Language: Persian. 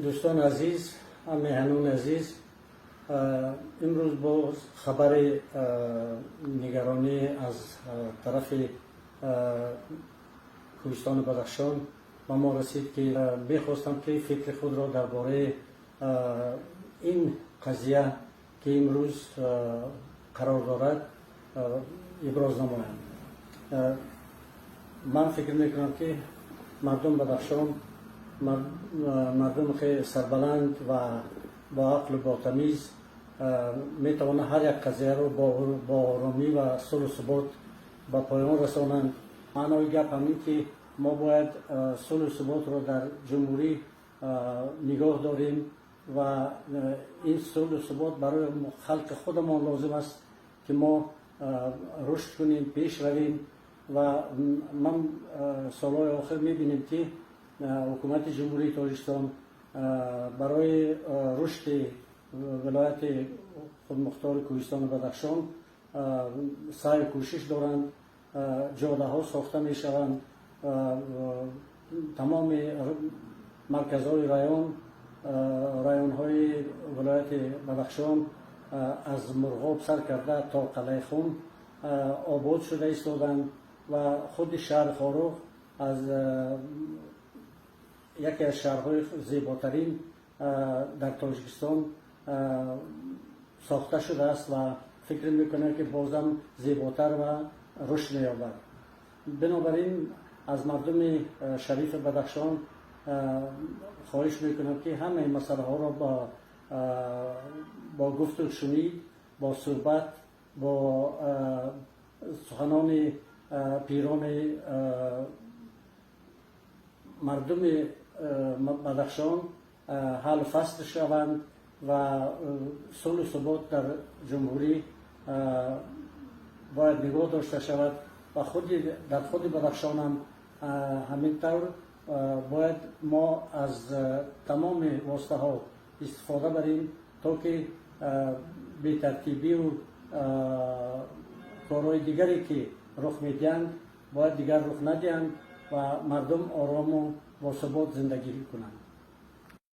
دوستان عزیز، مهمانان عزیز، امروز با خبر نگرانی از طرف کوهستان بدخشان به ما رسید که بخواستم که فکر خود را درباره این قضیه که امروز قرار دارد ابراز نمایم. من فکر میکنم که مردم بدخشان مردم خیلی سربلند و با عقل و با تمیز میتوانند هر یک قضیه رو با آرامی و صلح و ثبات به پایان رسانند. معنای گپ همین که ما باید صلح و ثبات رو در جمهوری نگاه داریم و این صلح و ثبات برای خلق خودمان لازم است که ما رشد کنیم، پیش رویم و من سالهای آخر میبینیم که حکومت جمهوری تاجیکستان برای رشد ولایت خودمختار کوهستان بدخشان سعی و کوشش دارند. جاده ها ساخته می شوند، تمام مرکزهای رایون های ولایت بدخشان از مرغاب سر کرده تا قلعه خون آباد شده ایستادند و خود شهر خاروخ از یکی از شهرهای زیباترین در تاجیکستان ساخته شده است و فکر میکنه که بازم زیباتر و رشد می‌یابد. بنابراین از مردم شریف بدخشان خواهش میکنم که همه مسئله ها را با گفت و شنید، با صحبت، با سخنان پیران مردم بدخشان حل و فصل شوند و صلح و ثبات در جمهوری باید نگاه داشته شود و در خود بدخشان هم همینطور باید ما از تمام واسطه ها استفاده بریم تا که بی ترتیبی و کارهای دیگری که رخ میدهند باید دیگر رخ ندهند و مردم آرام و با ثبات زندگی کنند.